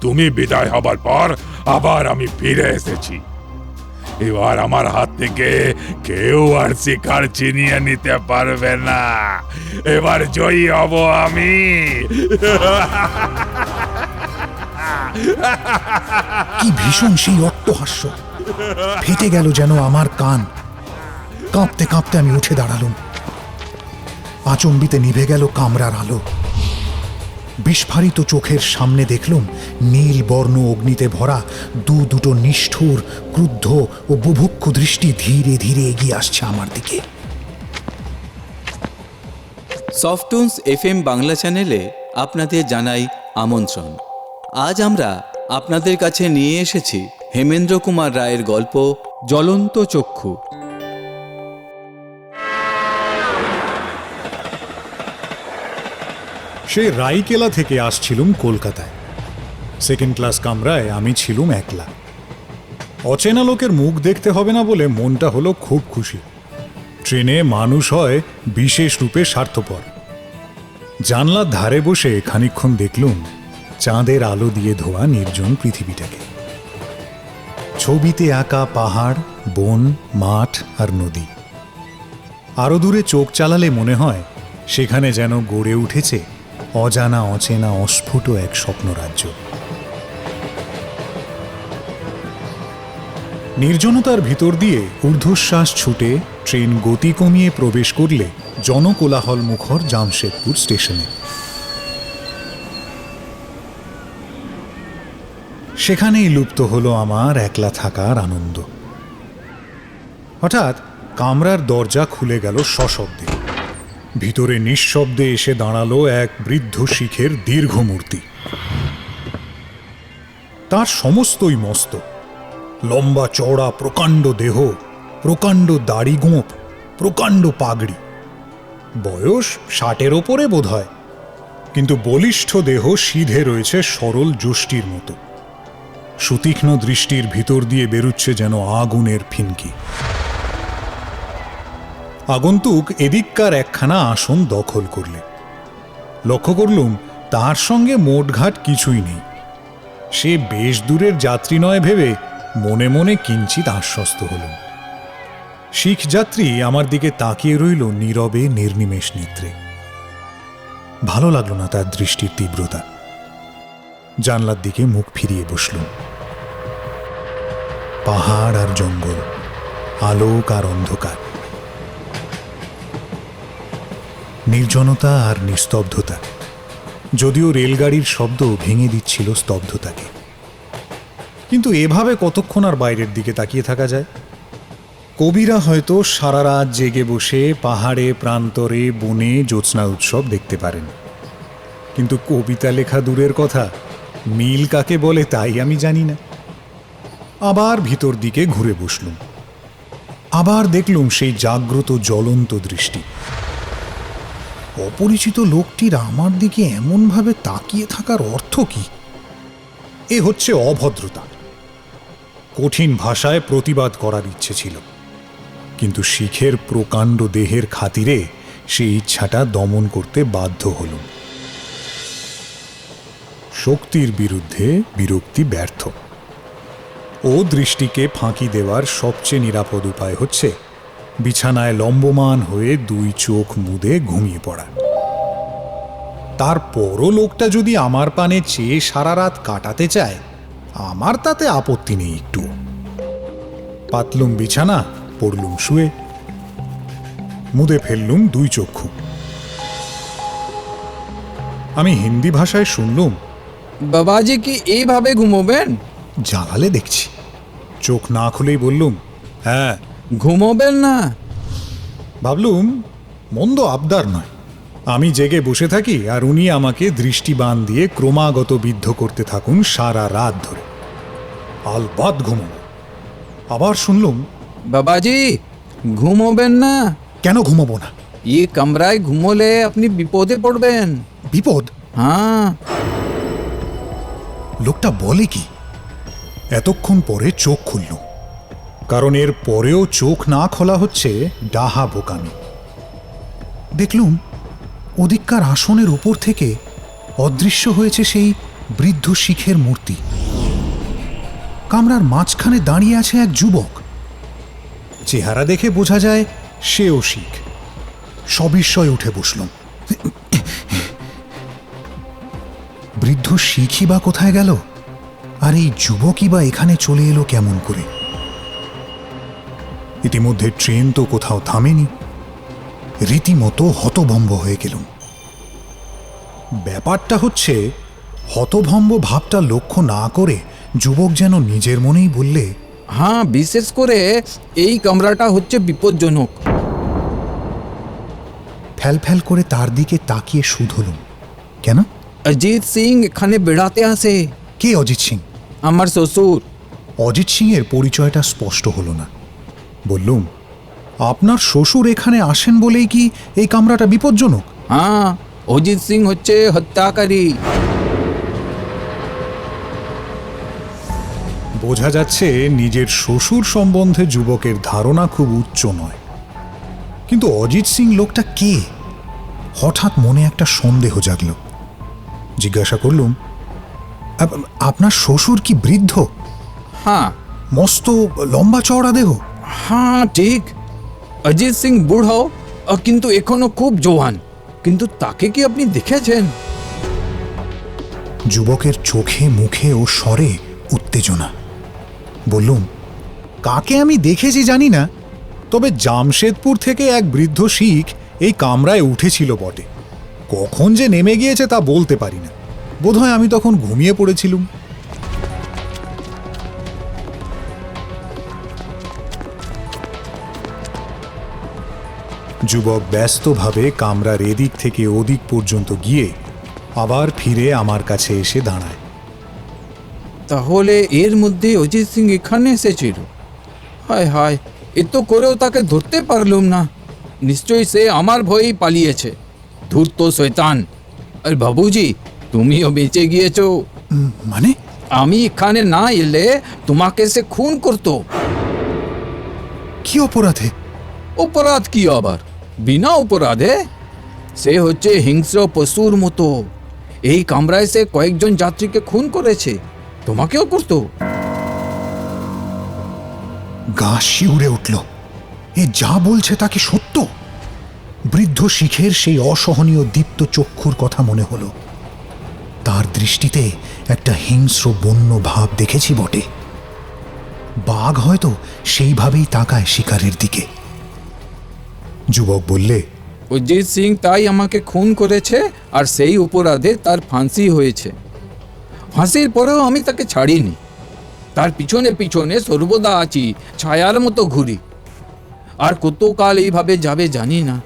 তুমি বিদায় হবার পর আবার আমি ফিরে এসেছি। এবার আমার হাত থেকে কেউ আর শিকার ছিনিয়ে নিতে পারবে না। এবার জয়ী হব আমি। কি ভীষণ সেই অট্টহাস্য! ফেটে গেল যেন আমার কান। কাঁপতে কাঁপতে আমি উঠে দাঁড়ালুম। আচম্বিতে নিভে গেল কামরার আলো। বিস্ফারিত চোখের সামনে দেখলুম নীল বর্ণ অগ্নিতে ভরা দুটো নিষ্ঠুর, ক্রুদ্ধ ও বুভুক্ষু দৃষ্টি ধীরে ধীরে এগিয়ে আসছে আমার দিকে। সফটুনস FM বাংলা চ্যানেলে আপনাদের জানাই আমন্ত্রণ। আজ আমরা আপনাদের কাছে নিয়ে এসেছি হেমেন্দ্র কুমার রায়ের গল্প জ্বলন্ত চক্ষু। সে রাইকেলা থেকে আসছিলুম কলকাতায়। সেকেন্ড ক্লাস কামরায় আমি ছিলুম একলা। অচেনা লোকের মুখ দেখতে হবে না বলে মনটা হলো খুব খুশি। ট্রেনে মানুষ হয় বিশেষ রূপে স্বার্থপর। জানলার ধারে বসে খানিকক্ষণ দেখলুম চাঁদের আলো দিয়ে ধোয়া নির্জন পৃথিবীটাকে। ছবিতে আঁকা পাহাড়, বন, মাঠ আর নদী। আরো দূরে চোখ চালালে মনে হয় সেখানে যেন গড়ে উঠেছে অজানা অচেনা অস্ফুট এক স্বপ্নরাজ্য। নির্জনতার ভিতর দিয়ে ঊর্ধ্বশ্বাস ছুটে ট্রেন গতি কমিয়ে প্রবেশ করলে জনকোলাহল মুখর জামশেদপুর স্টেশনে। সেখানেই লুপ্ত হলো আমার একলা থাকার আনন্দ। হঠাৎ কামরার দরজা খুলে গেল সশব্দে। ভিতরে নিঃশব্দে এসে দাঁড়ালো এক বৃদ্ধ শিখের দীর্ঘ মূর্তি। তার সমস্তই মস্ত, লম্বা চওড়া প্রকাণ্ড দেহ, প্রকাণ্ড দাড়ি গোঁফ, প্রকাণ্ড পাগড়ি। বয়স 60-এর ওপরে বোধ হয়, কিন্তু বলিষ্ঠ দেহ সিধে রয়েছে সরল যষ্টির মতো। সুতীক্ষ্ণ দৃষ্টির ভিতর দিয়ে বেরুচ্ছে যেন আগুনের ফিনকি। আগন্তুক এদিককার একখানা আসন দখল করলে। লক্ষ্য করলুম তার সঙ্গে মোটঘাট কিছুই নেই। সে বেশ দূরের যাত্রী নয় ভেবে মনে মনে কিঞ্চিত আশ্বস্ত হলুম। শিখ যাত্রী আমার দিকে তাকিয়ে রইল নীরবে নির্নিমেষ নিদ্রে। ভালো লাগলো না তার দৃষ্টির তীব্রতা। জানলার দিকে মুখ ফিরিয়ে বসলুম। পাহাড় আর জঙ্গল, আলোক আর অন্ধকার, নির্জনতা আর নিস্তব্ধতা। যদিও রেলগাড়ির শব্দ ভেঙে দিচ্ছিল স্তব্ধতাকে, কিন্তু এভাবে কতক্ষণ আর বাইরের দিকে তাকিয়ে থাকা যায়? কবিরা হয়তো সারা রাত জেগে বসে পাহাড়ে, প্রান্তরে, বনে জ্যোৎস্না উৎসব দেখতে পারেন, কিন্তু কবিতা লেখা দূরের কথা, মিল কাকে বলে তাই আমি জানি না। আবার ভিতর দিকে ঘুরে বসলুম। আবার দেখলুম সেই জাগ্রত জ্বলন্ত দৃষ্টি। অপরিচিত লোকটির আমার দিকে এমনভাবে তাকিয়ে থাকার অর্থ কি? এ হচ্ছে অভদ্রতা। কঠিন ভাষায় প্রতিবাদ করার ইচ্ছে ছিল, কিন্তু শিখের প্রকাণ্ড দেহের খাতিরে সেই ইচ্ছাটা দমন করতে বাধ্য হলুম। শক্তির বিরুদ্ধে বিরক্তি ব্যর্থ। ও দৃষ্টিকে ফাঁকি দেওয়ার সবচেয়ে নিরাপদ উপায় হচ্ছে বিছানায় লম্বমান হয়ে দুই চোখ মুদে ঘুমিয়ে পড়া। তারপরও লোকটা যদি আমার পানে চেয়ে সারা রাত কাটাতে চায়, আমার তাতে আপত্তি নেই একটু। পাতলুম বিছানা, পড়লুম শুয়ে, মুদে ফেললুম দুই চক্ষু। আমি হিন্দি ভাষায় শুনলুম, বাবাজি কি এইভাবে ঘুমোবেন? জ্বালালে দেখছি। চোখ না খুলেই বললুম, হ্যাঁ। ঘুমোবেন না? ভাবলুম মন্দ আবদার নয়। আমি জেগে বসে থাকি আর উনি আমাকে দৃষ্টিবান দিয়ে ক্রমাগত বিদ্ধ করতে থাকুন সারা রাত ধরে। আলবাত ঘুমোবো। আবার শুনলুম, বাবাজি ঘুমোবেন না? কেন ঘুমোবো না? এই কামরায় ঘুমোলে আপনি বিপদে পড়বেন। বিপদ? হ্যাঁ। লোকটা বলে কি? এতক্ষণ পরে চোখ খুললুম, কারণ এর পরেও চোখ না খোলা হচ্ছে ডাহা বোকামি। দেখলুম ওদিককার আসনের উপর থেকে অদৃশ্য হয়েছে সেই বৃদ্ধ শিখের মূর্তি। কামরার মাঝখানে দাঁড়িয়ে আছে এক যুবক। চেহারা দেখে বোঝা যায় সেও শিখ। সবিস্ময়ে উঠে বসলাম। বৃদ্ধ শিখই বা কোথায় গেল, আর এই যুবকই বা এখানে চলে এলো কেমন করে? ইতিমধ্যে ট্রেন তো কোথাও থামেনি। রীতিমতো হতভম্ব হয়ে গেলুম। ব্যাপারটা হচ্ছে, হতভম্ব ভাবটা লক্ষ্য না করে যুবক যেন নিজের মনেই বললে, হ্যাঁ, বিশেষ করে এই কামরাটা হচ্ছে বিপজ্জনক। ফ্যাল ফ্যাল করে তার দিকে তাকিয়ে শুধলুম। কেন? অজিত সিং এখানে বেড়াতে আসে। কে অজিত সিং? আমার শ্বশুর। অজিত সিং এর পরিচয়টা স্পষ্ট হলো না। বললুম, আপনার শ্বশুর এখানে আসেন বলেই কি এই কামরাটা বিপজ্জনক? হ্যাঁ, অজিত সিং হচ্ছে হত্যাকারী। বোঝা যাচ্ছে নিজের শ্বশুর সম্বন্ধে যুবকের ধারণা খুব উচ্চ নয়। কিন্তু অজিত সিং লোকটা কে? হঠাৎ মনে একটা সন্দেহ জাগল। জিজ্ঞাসা করলুম, আপনার শ্বশুর কি বৃদ্ধ? হ্যাঁ মস্ত লম্বা চওড়া দেহ? হ্যাঁ ঠিক। অজিত সিং বুড়ো, কিন্তু এখনো খুব জোয়ান। কিন্তু তাকে কি আপনি দেখেছেন? যুবকের চোখে মুখে ও স্বরে উত্তেজনা। বললুম, কাকে আমি দেখেছি জানি না, তবে জামশেদপুর থেকে এক বৃদ্ধ শিখ এই কামরায় উঠেছিল বটে। কখন যে নেমে গিয়েছে তা বলতে পারি না। বোধহয় আমি তখন ঘুমিয়ে পড়েছিলুম। যুবক ব্যস্তভাবে কামরার এদিক থেকে ওদিক পর্যন্ত গিয়ে আবার ফিরে আমার কাছে এসে দাঁড়ায়। তাহলে এর মধ্যে অজিত সিং এখানে এসেছিল? হায় হায়, এত করেও তাকে ধরতে পারলুম না। নিশ্চয়ই সে আমার ভয়েই পালিয়েছে। ধূর্ত শয়তান। আর বাবুজি, তুমিও বেঁচে গিয়েছো। মানে? আমি এখানে না এলে তোমাকে সে খুন করতো। কি অপরাধে? অপরাধ কি আবার? বিনা অপরাধে? সে হচ্ছে হিংস্র পশুর মতো। এই কামরায় সে কয়েকজন যাত্রীকে খুন করেছে। তোমাকেও করতো। গা শিউরে উঠল। এ যা বলছে তা কি সত্য? বৃদ্ধ শিখের সেই অসহনীয় দীপ্ত চক্ষুর কথা মনে হলো। তার দৃষ্টিতে একটা হিংস্র বন্য ভাব দেখেছি বটে। বাঘ হয়তো সেইভাবেই তাকায় শিকারের দিকে। যুবক বললে, অজিত সিং তাই আমাকে খুন করেছে, আর সেই অপরাধে তার ফাঁসি হয়েছে। ফাঁসির পরেও আমি তাকে ছাড়িনি। তার পিছনে পিছনে সর্বদা আছি, ছায়ার মতো ঘুরি। আর কতকাল এইভাবে যাবে জানি না,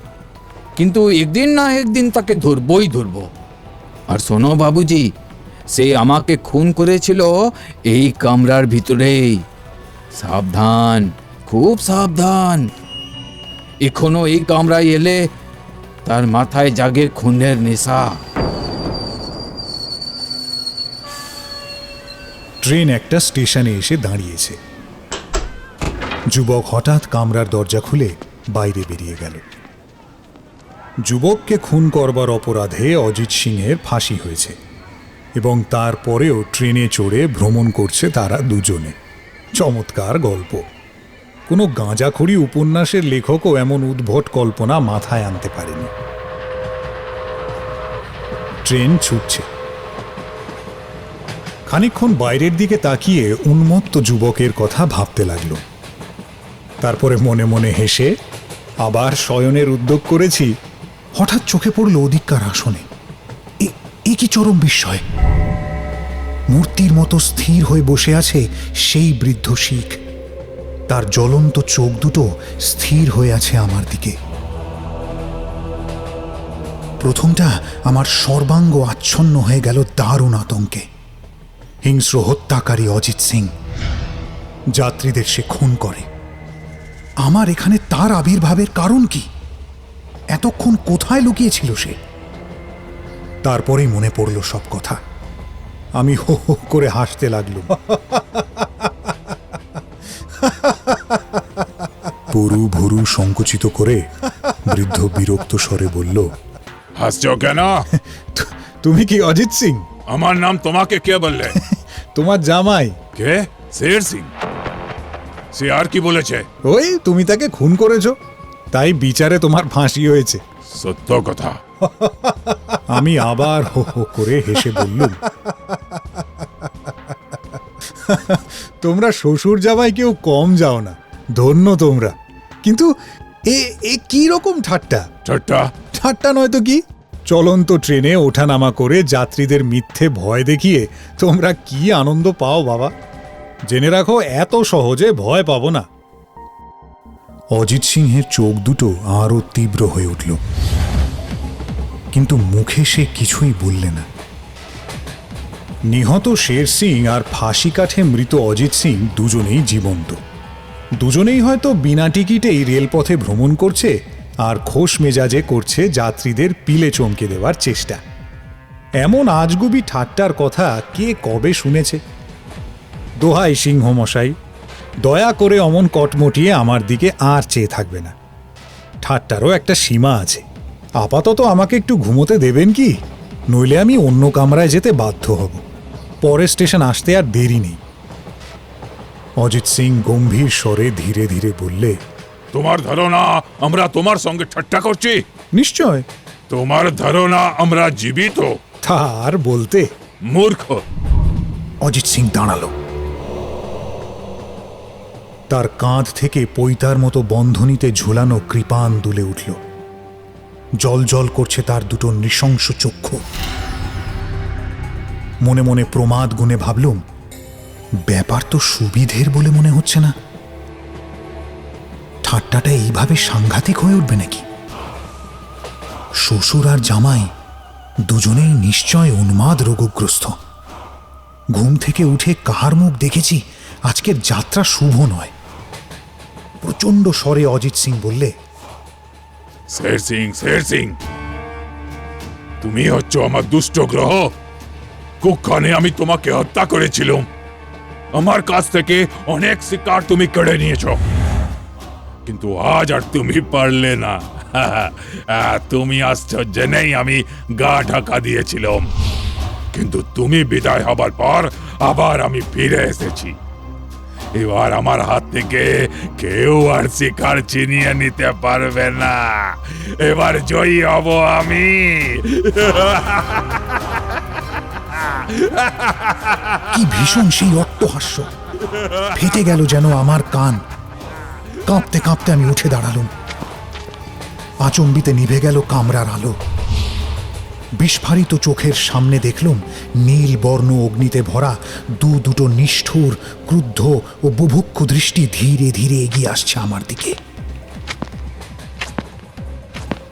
কিন্তু একদিন না একদিন তাকে ধরবই ধরব। আর শোনো বাবুজি, সে আমাকে খুন করেছিল এই কামরার ভিতরেই। সাবধান, খুব সাবধান। এখনো এই কামরায় এলে তার মাথায় জাগে খুনের নেশা। ট্রেন একটা স্টেশনে এসে দাঁড়িয়েছে। যুবক হঠাৎ কামরার দরজা খুলে বাইরে বেরিয়ে গেল। যুবককে খুন করবার অপরাধে অজিত সিংয়ের ফাঁসি হয়েছে, এবং তারপরেও ট্রেনে চড়ে ভ্রমণ করছে তারা দুজনে। চমৎকার গল্প। কোনো গাঁজাখড়ি উপন্যাসের লেখকও এমন উদ্ভট কল্পনা মাথায় আনতে পারেনি। ট্রেন ছুটছে। খানিকক্ষণ বাইরের দিকে তাকিয়ে উন্মত্ত যুবকের কথা ভাবতে লাগলো। তারপরে মনে মনে হেসে আবার শয়নের উদ্যোগ করেছি। হঠাৎ চোখে পড়ল ওদিককার আসনে। এ কি চরম বিস্ময়! মূর্তির মতো স্থির হয়ে বসে আছে সেই বৃদ্ধ শিখ। তার জ্বলন্ত চোখ দুটো স্থির হয়ে আছে আমার দিকে। প্রথমটা আমার সর্বাঙ্গ আচ্ছন্ন হয়ে গেল দারুণ আতঙ্কে। হিংস্র হত্যাকারী অজিত সিং। যাত্রীদের সে খুন করে। আমার এখানে তার আবির্ভাবের কারণ কি? এতক্ষণ কোথায় লুকিয়েছিল সে? তারপরেই মনে পড়ল সব কথা। আমি হো হো করে হাসতে লাগলুম। পুরু ভুরু সংকুচিত করে বৃদ্ধ বিরক্ত স্বরে বলল, হাসছ কেন? তুমি কি অজিত সিং? আমার নাম তোমাকে কে বললে? তোমার জামাই। কে? শের সিং? সে আর কি বলেছে? ওই তুমি তাকে খুন করেছো, তাই বিচারে তোমার ফাঁসি হয়েছে। সত্য কথা। আমি আবার হো হো করে হেসে বললুম, তোমরা শ্বশুর জামাই কেউ কম যাও না, ধন্য তোমরা। কিন্তু এ কি রকম ঠাট্টা? ঠাট্টা? ঠাট্টা নয় তো কি? চলন্ত ট্রেনে ওঠানামা করে যাত্রীদের মিথ্যে ভয় দেখিয়ে তোমরা কি আনন্দ পাও বাবা, জেনে রাখো এত সহজে ভয় পাবো না। অজিত সিংহের চোখ দুটো আরো তীব্র হয়ে উঠল, কিন্তু মুখে সে কিছুই বললে না। নিহত শের সিং আর ফাঁসি কাঠে মৃত অজিত সিং দুজনেই জীবন্ত। দুজনেই হয়তো বিনা টিকিটেই রেলপথে ভ্রমণ করছে আর খোশ মেজাজে করছে যাত্রীদের পিলে চমকে দেওয়ার চেষ্টা। এমন আজগুবি ঠাট্টার কথা কে কবে শুনেছে? দোহাই সিংহ মশাই, দয়া করে অমন কটমটিয়ে আমার দিকে আর চেয়ে থাকবে না। ঠাট্টারও একটা সীমা আছে। আপাতত আমাকে একটু ঘুমোতে দেবেন কি? নইলে আমি অন্য কামরায় যেতে বাধ্য হব। পরের স্টেশন আসতে আর দেরি নেই। অজিত সিং গম্ভীর স্বরে ধীরে ধীরে বললে, তোমার ধারণা আমরা তোমার সঙ্গে ঠাট্টা করছি? নিশ্চয়। তোমার ধারণা আমরা জীবিত? তা আর বলতে। মূর্খ। অজিত সিং দাঁড়ালো। তার কাঁধ থেকে পৈতার মতো বন্ধনীতে ঝুলানো কৃপাণ দুলে উঠল। জল জল করছে তার দুটো নৃশংস চক্ষু। মনে মনে প্রমাদ গুণে ভাবলুম, ব্যাপার তো সুবিধের বলে মনে হচ্ছে না। ঠাট্টাটা এইভাবে সাংঘাতিক হয়ে উঠবে নাকি? শ্বশুর আর জামাই দুজনেই নিশ্চয় উন্মাদ রোগগ্রস্ত। ঘুম থেকে উঠে কাহার মুখ দেখেছি আজকের যাত্রা শুভ নয়। প্রচণ্ড স্বরে অজিত সিং বললে, শের সিং, তুমি হচ্ছ আমার দুষ্ট গ্রহ। কুক্ষণে আমি তোমাকে হত্যা করেছিলাম। আমার কাছ থেকে অনেক শিকার তুমি কেড়ে নিয়েছ, কিন্তু আজ আর তুমি পারলে না। তুমি আসছ জেনেই আমি গা ঢাকা দিয়েছিলাম, কিন্তু তুমি বিদায় হবার পর আবার আমি ফিরে এসেছি। এবার আমার হাত থেকে কেউ আর শিকার ছিনিয়ে নিতে পারবে না। এবার জয়ী হব আমি। কি ভীষণ সেই অট্টহাস্য! ফেটে গেল যেন আমার কান। কাঁপতে কাঁপতে আমি উঠে দাঁড়ালুম। আচম্বিতে নিভে গেল কামরার আলো। বিস্ফারিত চোখের সামনে দেখলুম নীল বর্ণ অগ্নিতে ভরা দুটো নিষ্ঠুর, ক্রুদ্ধ ও বুভুক্ষু দৃষ্টি ধীরে ধীরে এগিয়ে আসছে আমার দিকে।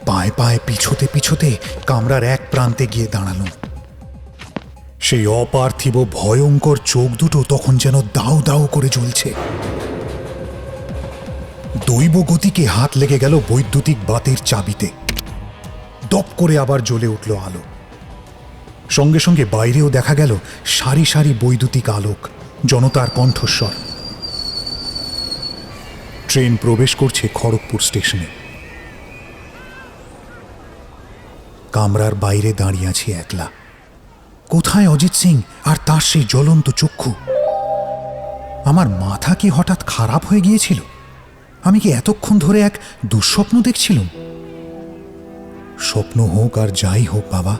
পায়ে পায়ে পিছোতে পিছোতে কামরার এক প্রান্তে গিয়ে দাঁড়ালুম। সেই অপার্থিব ভয়ঙ্কর চোখ দুটো তখন যেন দাউ দাউ করে জ্বলছে। দৈব গতিকে হাত লেগে গেল বৈদ্যুতিক বাতির চাবিতে। দপ করে আবার জ্বলে উঠল আলো। সঙ্গে সঙ্গে বাইরেও দেখা গেল সারি সারি বৈদ্যুতিক আলোক, জনতার কণ্ঠস্বর। ট্রেন প্রবেশ করছে খড়গপুর স্টেশনে। কামরার বাইরে দাঁড়িয়ে আছি একলা। কোথায় অজিত সিং আর তার সেই জ্বলন্ত চক্ষু? আমার মাথা কি হঠাৎ খারাপ হয়ে গিয়েছিল? আমি কি এতক্ষণ ধরে এক দুঃস্বপ্ন দেখছিলাম? স্বপ্ন হোক আর যাই হোক বাবা,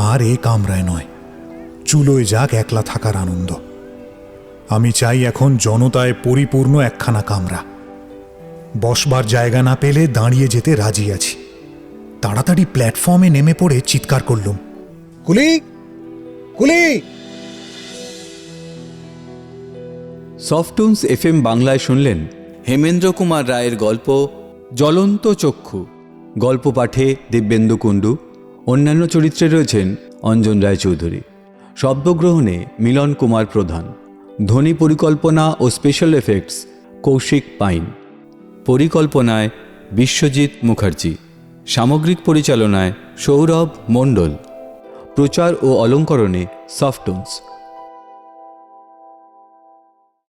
আর এ কামরায় নয়, চুলোয় যাক একলা থাকার আনন্দ। আমি চাই এখন জনতায় পরিপূর্ণ একখানা কামরা। বসবার জায়গা না পেলে দাঁড়িয়ে যেতে রাজি আছি। তাড়াতাড়ি প্ল্যাটফর্মে নেমে পড়ে চিৎকার করলুম, কুলি, কুলি! সফটুনস এফএম বাংলায় শুনলেন হেমেন্দ্র কুমার রায়ের গল্প জ্বলন্ত চক্ষু। গল্প পাঠে দিব্যেন্দু কুণ্ডু। অন্যান্য চরিত্রে রয়েছেন অঞ্জন রায়চৌধুরী। শব্দগ্রহণে মিলন কুমার প্রধান। ধ্বনি পরিকল্পনা ও স্পেশাল এফেক্টস কৌশিক পাইন। পরিকল্পনায় বিশ্বজিৎ মুখার্জি। সামগ্রিক পরিচালনায় সৌরভ মণ্ডল। প্রচার ও অলঙ্করণে সফটুনস।